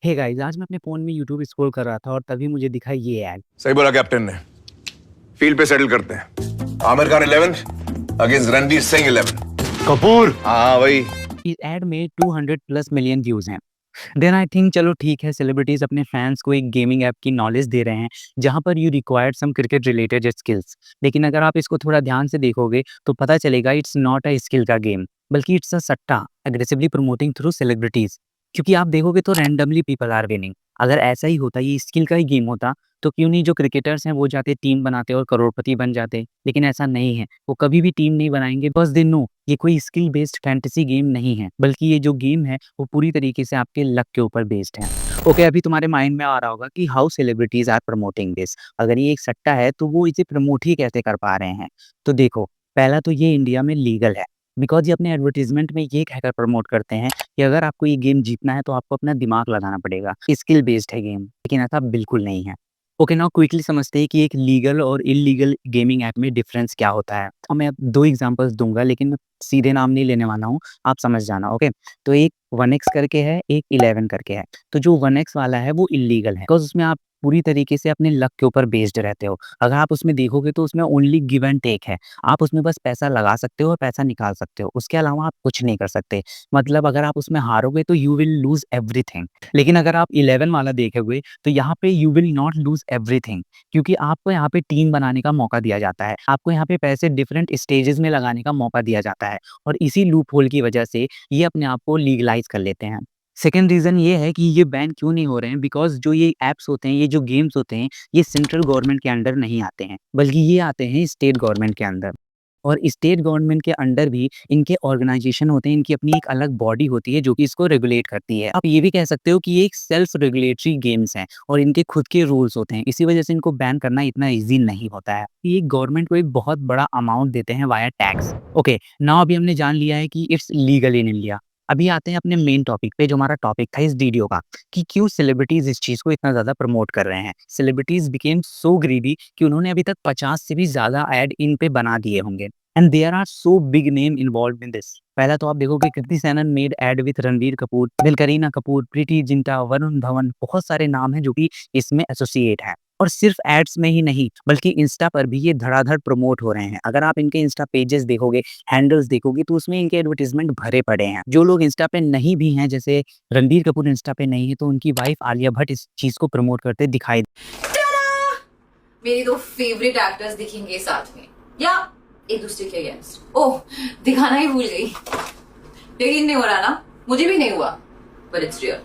Hey guys, आज मैं अपने फोन में यूट्यूब स्क्रॉल कर रहा था और तभी मुझे दिखा ये ऐड। सही बोला कैप्टन ने। फील्ड पे सेटल करते हैं। आमिर खान 11 अगेंस्ट रणवीर सिंह 11। कपूर। हाँ वही। इस ऐड में 200 प्लस मिलियन व्यूज हैं। देन आई थिंक चलो ठीक है, सेलिब्रिटीज अपने फैंस को एक गेमिंग ऐप की नॉलेज दे रहे हैं जहां पर you required some cricket related skills. लेकिन अगर आप इसको थोड़ा ध्यान से देखोगे तो पता चलेगा इट्स नॉट अ स्किल का गेम, बल्कि इट्स अ सट्टा एग्रेसिवली प्रमोटिंग थ्रू सेलिब्रिटीज। क्योंकि आप देखोगे तो रैंडमली पीपल आर विनिंग। अगर ऐसा ही होता, ये स्किल का ही गेम होता, तो क्यों नहीं जो क्रिकेटर्स हैं वो जाते टीम बनाते और करोड़पति बन जाते। लेकिन ऐसा नहीं है, वो कभी भी टीम नहीं बनाएंगे, बस दे नो ये कोई स्किल बेस्ड फैंटेसी गेम नहीं है, बल्कि ये जो गेम है वो पूरी तरीके से आपके लक के ऊपर बेस्ड है। ओके, अभी तुम्हारे माइंड में आ रहा होगा कि how celebrities are promoting this. अगर ये एक सट्टा है तो वो इसे प्रमोट ही कैसे कर पा रहे हैं। तो देखो, पहला तो ये इंडिया में लीगल है, बिकॉज ये अपने एडवर्टीजमेंट में ये कहकर प्रमोट करते हैं कि अगर आपको ये गेम जीतना है तो आपको अपना दिमाग लगाना पड़ेगा, स्किल बेस्ड है गेम। लेकिन ऐसा बिल्कुल नहीं है। ओके, नाउ क्विकली समझते हैं कि एक लीगल और इलीगल गेमिंग ऐप में डिफरेंस क्या होता है। और मैं अब 2 एग्जांपल्स दूँगा, लेकिन मैं सीधे नाम नहीं लेने वाला हूँ, आप समझ जाना। ओके, तो एक 1x करके है, एक 11 करके है। तो जो 1x वाला है वो इल्लीगल है, बिकॉज़ उसमें आप पूरी तरीके से अपने लक के ऊपर बेस्ड रहते हो। अगर आप उसमें देखोगे तो उसमें ओनली गिव एंड टेक है। आप उसमें बस पैसा लगा सकते हो और पैसा निकाल सकते हो, उसके अलावा आप कुछ नहीं कर सकते। मतलब अगर आप उसमें हारोगे तो यू विल लूज़ एवरीथिंग। लेकिन अगर आप 11 वाला देखोगे तो यहाँ पे you will not lose everything, क्योंकि आपको यहाँ पे टीम बनाने का मौका दिया जाता है। आपको यहाँ पे पैसे डिफरेंट स्टेजेज़ में लगाने का मौका दिया जाता है और इसी लूप होल की वजह से ये अपने आप को लीगलाइज़ कर लेते हैं। सेकंड रीज़न ये है कि ये बैन क्यों नहीं हो रहे हैं, बिकॉज़ जो ये ऐप्स होते हैं, ये जो गेम्स होते हैं, ये सेंट्रल गवर्नमेंट के अंडर नहीं आते हैं, बल्कि ये आते हैं स्टेट गवर्नमेंट के अंदर। और स्टेट गवर्नमेंट के अंडर भी इनके ऑर्गेनाइजेशन होते हैं, इनकी अपनी एक अलग बॉडी होती है जो कि इसको रेगुलेट करती है। आप ये भी कह सकते हो कि ये एक सेल्फ रेगुलेटरी गेम्स हैं और इनके खुद के रूल्स होते हैं। इसी वजह से इनको बैन करना इतना ईज़ी नहीं होता है। ये गवर्नमेंट को एक बहुत बड़ा अमाउंट देते हैं वाया टैक्स। ओके, नाउ अभी हमने जान लिया है कि इट्स लीगल इन इंडिया। अभी आते हैं अपने मेन टॉपिक पे, जो हमारा टॉपिक था इस वीडियो का, कि क्यों सेलिब्रिटीज़ इस चीज़ को इतना ज़्यादा प्रमोट कर रहे हैं। सेलिब्रिटीज़ बिकेम सो ग्रीडी कि उन्होंने अभी तक 50 से भी ज़्यादा ऐड इन पे बना दिए होंगे। And there are so big name involved in this. पहला तो आप देखोगे Kriti Sanon made ad with Ranbir Kapoor, फिर करीना कपूर, प्रीति जिंटा, वरुण धवन, बहुत सारे नाम हैं जो कि इसमें एसोसिएट हैं। और सिर्फ एड्स में ही नहीं, बल्कि इंस्टा पर भी ये धड़ाधड़ प्रमोट हो रहे हैं। अगर आप इनके इंस्टा पेजेस देखोगे, हैंडल्स देखोगे, तो उसमें इनके एडवर्टाइजमेंट भरे पड़े हैं। जो लोग इंस्टा पे नहीं भी हैं, जैसे रणबीर कपूर इंस्टा पे नहीं है, तो उनकी वाइफ आलिया भट्ट इस चीज को प्रमोट करते दिखाई। मेरी दो फेवरेट एक्टर्स दिखेंगे साथ में या एक दूसरे के अगेंस्ट। ओह, दिखाना ही भूल गई। लेकिन नहीं हो रहा ना, मुझे भी नहीं हुआ, बट इट्स रियल।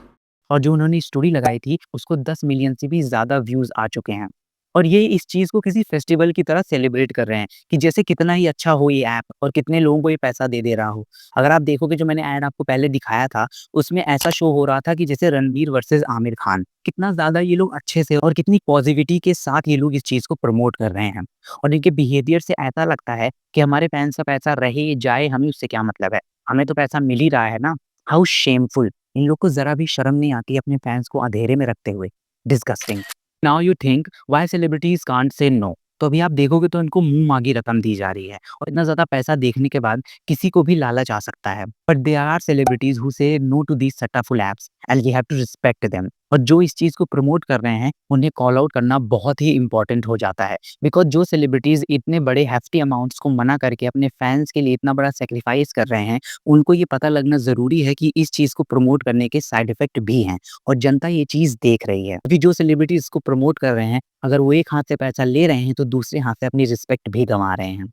और जो उन्होंने स्टोरी लगाई थी उसको 10 मिलियन से भी ज़्यादा व्यूज़ आ चुके हैं। और ये इस चीज़ को किसी फेस्टिवल की तरह सेलिब्रेट कर रहे हैं कि जैसे कितना ही अच्छा हो ये ऐप और कितने लोगों को ये पैसा दे दे रहा हो। अगर आप देखोगे, जो मैंने ऐड आपको पहले दिखाया था, उसमें ऐसा शो हो रहा था कि जैसे रणबीर वर्सेस आमिर खान। कितना ज़्यादा ये लोग अच्छे से और कितनी पॉजिटिविटी के साथ ये लोग इस चीज़ को प्रमोट कर रहे हैं। और इनके बिहेवियर से ऐसा लगता है कि हमारे फैंस का पैसा रहे जाए, हमें उससे क्या मतलब है, हमें तो पैसा मिल ही रहा है ना। How shameful! इन लोग को ज़रा भी शर्म नहीं आती अपने फैंस को अंधेरे में रखते हुए। Disgusting. Now you think why celebrities can't say no? तो अभी आप देखोगे तो इनको मुँह मांगी रकम दी जा रही है और इतना ज़्यादा पैसा देखने के बाद किसी को भी लालच आ सकता है। But there are celebrities who say no to these सट्टाफुल apps and we have to respect them. और जो इस चीज़ को प्रमोट कर रहे हैं, उन्हें कॉल आउट करना बहुत ही इम्पोर्टेंट हो जाता है। बिकॉज़ जो सेलिब्रिटीज़ इतने बड़े हेफ्टी अमाउंट्स को मना करके अपने फैंस के लिए इतना बड़ा सैक्रिफाइस कर रहे हैं, उनको ये पता लगना ज़रूरी है कि इस चीज़ को प्रमोट करने के साइड इफ़ेक्ट भी हैं और जनता ये चीज़ देख रही है। अभी जो सेलिब्रिटीज़ इसको प्रमोट कर रहे हैं, अगर वो एक हाथ से पैसा ले रहे हैं, तो दूसरे हाथ से अपनी रिस्पेक्ट भी गँवा रहे हैं।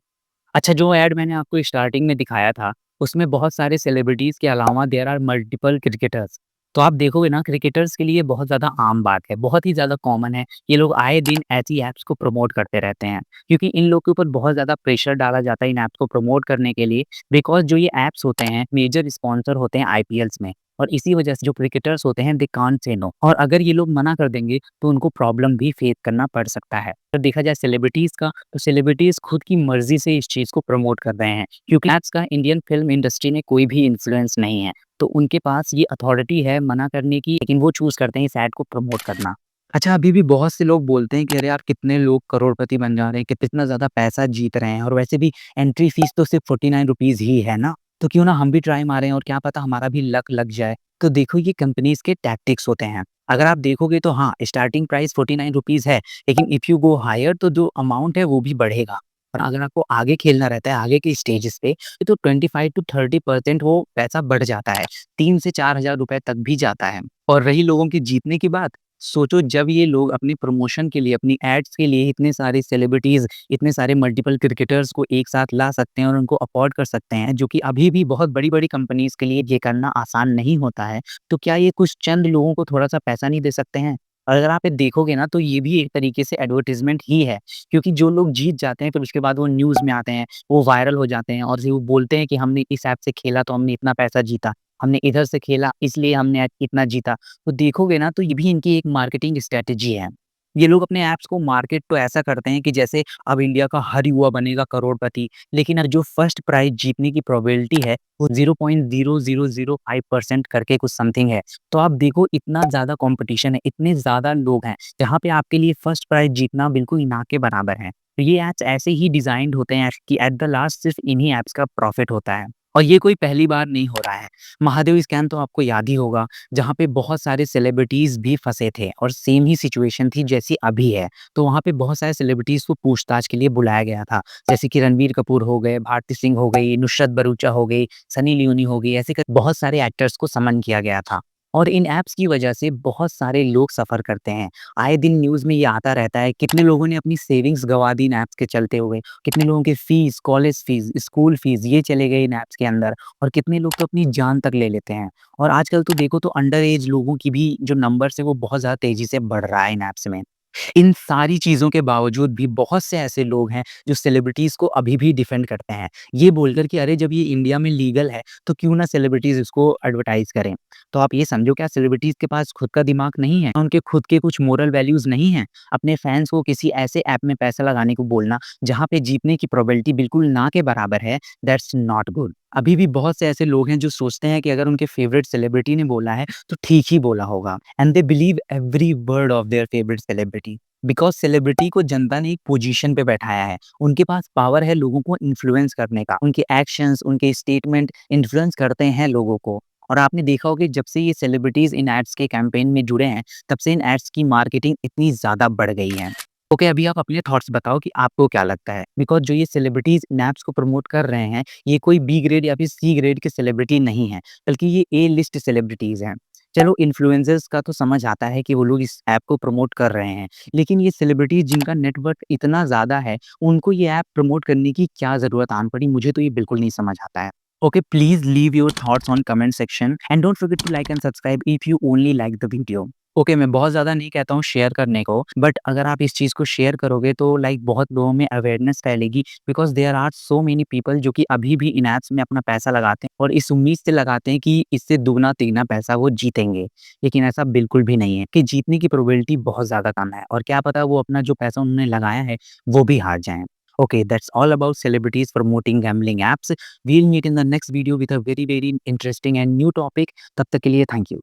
अच्छा, जो ऐड मैंने आपको स्टार्टिंग में दिखाया था, उसमें बहुत सारे सेलिब्रिटीज़ के अलावा देयर आर मल्टीपल क्रिकेटर्स। तो आप देखोगे ना, क्रिकेटर्स के लिए बहुत ज़्यादा आम बात है, बहुत ही ज़्यादा कॉमन है। ये लोग आए दिन ऐसी ऐप्स को प्रमोट करते रहते हैं, क्योंकि इन लोग के ऊपर बहुत ज़्यादा प्रेशर डाला जाता है इन ऐप्स को प्रमोट करने के लिए। बिकॉज़ जो ये ऐप्स होते हैं, मेजर स्पॉन्सर होते हैं आईपीएल्स में, और इसी वजह से जो क्रिकेटर्स होते हैं दे कांट से नो। और अगर ये लोग मना कर देंगे तो उनको प्रॉब्लम भी फेस करना पड़ सकता है। तो देखा जाए सेलिब्रिटीज़ का, तो सेलिब्रिटीज़ खुद की मर्ज़ी से इस चीज़ को प्रमोट कर रहे हैं, क्योंकि ऐप्स का इंडियन फ़िल्म इंडस्ट्री में कोई भी इन्फ्लुएंस नहीं है। तो उनके पास ये अथॉरिटी है मना करने की, लेकिन वो चूज़ करते हैं इस ऐड को प्रमोट करना। अच्छा, अभी भी बहुत से लोग बोलते हैं कि अरे यार, कितने लोग करोड़पति बन जा रहे हैं, कितना ज़्यादा पैसा जीत रहे हैं, और वैसे भी एंट्री फ़ीस तो सिर्फ़ ₹49 ही है ना, तो क्यों ना हम भी ट्राई मारें और क्या पता हमारा भी लक लग जाए। तो देखो ये कंपनीज़ के टैक्टिक्स होते हैं। अगर आप देखोगे तो हाँ, स्टार्टिंग प्राइस ₹49 है, लेकिन इफ यू गो हायर तो जो अमाउंट है वो भी बढ़ेगा। और अगर आपको आगे खेलना रहता है, आगे के स्टेजेस पे, तो 25 टू 30% वो पैसा बढ़ जाता है। 3 से 4,000 रुपए तक भी जाता है। और रही लोगों की जीतने की बात, सोचो जब ये लोग अपने प्रमोशन के लिए, अपनी एड्स के लिए इतने सारे सेलिब्रिटीज़, इतने सारे मल्टीपल क्रिकेटर्स को एक साथ ला सकते हैं और उनको अफोर्ड कर सकते हैं, जो कि अभी भी बहुत बड़ी-बड़ी कंपनीज़ के लिए ये करना आसान नहीं होता है। तो क्या ये कुछ चंद लोगों को थोड़ा-सा पैसा नहीं दे सकते हैं? और अगर आप ये देखोगे ना तो ये भी एक तरीके से एडवर्टाइज़मेंट ही है, क्योंकि जो लोग जीत जाते हैं फिर उसके बाद वो न्यूज़ में आते हैं, वो वायरल हो जाते हैं और फिर वो बोलते हैं कि हमने इस ऐप से खेला तो हमने इतना पैसा जीता, हमने इधर से खेला इसलिए हमने आज इतना जीता। तो देखोगे ना तो ये भी इनकी एक मार्केटिंग स्ट्रैटेजी है। ये लोग अपने ऐप्स को मार्केट तो ऐसा करते हैं कि जैसे अब इंडिया का हर युवा बनेगा करोड़पति, लेकिन जो फर्स्ट प्राइज़ जीतने की प्रोबेबिलिटी है वो 0.0005% करके कुछ समथिंग है। तो आप देखो इतना ज़्यादा कॉम्पिटिशन है, इतने ज़्यादा लोग हैं, जहाँ पे आपके लिए फर्स्ट प्राइज़ जीतना बिल्कुल ना के बराबर है। तो ये ऐप्स ऐसे ही डिज़ाइन्ड होते हैं कि एट द लास्ट सिर्फ़ इन्हीं ऐप्स का प्रॉफ़िट होता है। और ये कोई पहली बार नहीं हो रहा है। महादेव स्कैम तो आपको याद ही होगा, जहाँ पे बहुत सारे सेलिब्रिटीज़ भी फँसे थे और सेम ही सिचुएशन थी जैसी अभी है। तो वहाँ पे बहुत सारे सेलिब्रिटीज़ को पूछताछ के लिए बुलाया गया था। जैसे कि रणबीर कपूर हो गए, भारती सिंह हो गई, नुसरत भरूचा हो गई, सनी लियोनी हो गई, ऐसे कर बहुत सारे एक्टर्स को समन किया गया था। और इन ऐप्स की वजह से बहुत सारे लोग सफ़र करते हैं। आए दिन न्यूज़ में ये आता रहता है, कितने लोगों ने अपनी सेविंग्स गँवा दी इन ऐप्स के चलते हुए, कितने लोगों की fees, college fees, school fees ये चले गए इन ऐप्स के अंदर और कितने लोग तो अपनी जान तक ले लेते हैं। और आजकल तो देखो तो अंडर एज लोगों की भी जो नंबर्स है वो बहुत ज़्यादा तेज़ी से बढ़ रहा है इन ऐप्स में। इन सारी चीज़ों के बावजूद भी बहुत से ऐसे लोग हैं जो सेलिब्रिटीज़ को अभी भी डिफेंड करते हैं। ये बोलकर कि अरे जब ये इंडिया में लीगल है तो क्यों ना सेलिब्रिटीज़ इसको एडवर्टाइज़ करें। तो आप ये समझो क्या सेलिब्रिटीज़ के पास खुद का दिमाग नहीं है? उनके खुद के कुछ मोरल वैल्यूज़ नहीं हैं? अपने फैन्स को किसी ऐसे ऐप में पैसा लगाने को बोलना जहाँ पे जीतने की प्रोबेबिलिटी बिल्कुल ना के बराबर है, दैट्स नॉट गुड। अभी भी बहुत से ऐसे लोग हैं जो सोचते हैं कि अगर उनके फेवरेट सेलिब्रिटी ने बोला है तो ठीक ही बोला होगा and they believe every word of their favourite celebrity. Because celebrity को जनता ने एक पोजीशन पे बैठाया है। उनके पास पावर है लोगों को इन्फ्लुएंस करने का। उनके एक्शंस, उनके स्टेटमेंट इन्फ्लुएंस करते हैं लोगों को। और आपने देखा होगा कि जब से ये सेलिब्रिटीज़ इन एड्स के कैंपेन में जुड़े हैं, तब से इन एड्स की मार्केटिंग इतनी ज़्यादा बढ़ गई है। ओके, अभी आप अपने थॉट्स बताओ कि आपको क्या लगता है? बिकॉज़ जो ये सेलिब्रिटीज़ इन ऐप्स को प्रमोट कर रहे हैं, ये कोई बी ग्रेड या फिर सी ग्रेड के सेलिब्रिटी नहीं हैं, बल्कि ये ए लिस्ट सेलिब्रिटीज़ हैं। चलो इन्फ्लुएंसर्स का तो समझ आता है कि वो लोग इस ऐप को प्रमोट कर रहे हैं, लेकिन ये सेलिब्रिटीज़ जिनका नेटवर्थ इतना ज़्यादा है, उनको ये ऐप प्रमोट करने की क्या ज़रूरत आन पड़ी? मुझे तो ये बिल्कुल नहीं समझ आता है। Okay, please leave your thoughts on comment section and don't forget to like and subscribe if you only like the video. Okay मैं बहुत ज़्यादा नहीं कहता हूँ शेयर करने को, बट अगर आप इस चीज़ को शेयर करोगे तो लाइक बहुत लोगों में अवेयरनेस फैलेगी because there are so many people जो कि अभी भी इन ऐप्स में अपना पैसा लगाते हैं और इस उम्मीद से लगाते हैं कि इससे दुगना-तिगना पैसा वो जीतेंगे। लेकिन ऐसा बिल्कुल भी नहीं है कि जीतने की प्रोबेबिलिटी बहुत ज़्यादा कम है और क्या पता वो अपना जो पैसा उन्होंने लगाया है, वो भी हार जाएँ। Okay, that's all about celebrities promoting gambling apps. We'll meet in the next video with a very interesting and new topic. तब तक के लिए थैंक यू।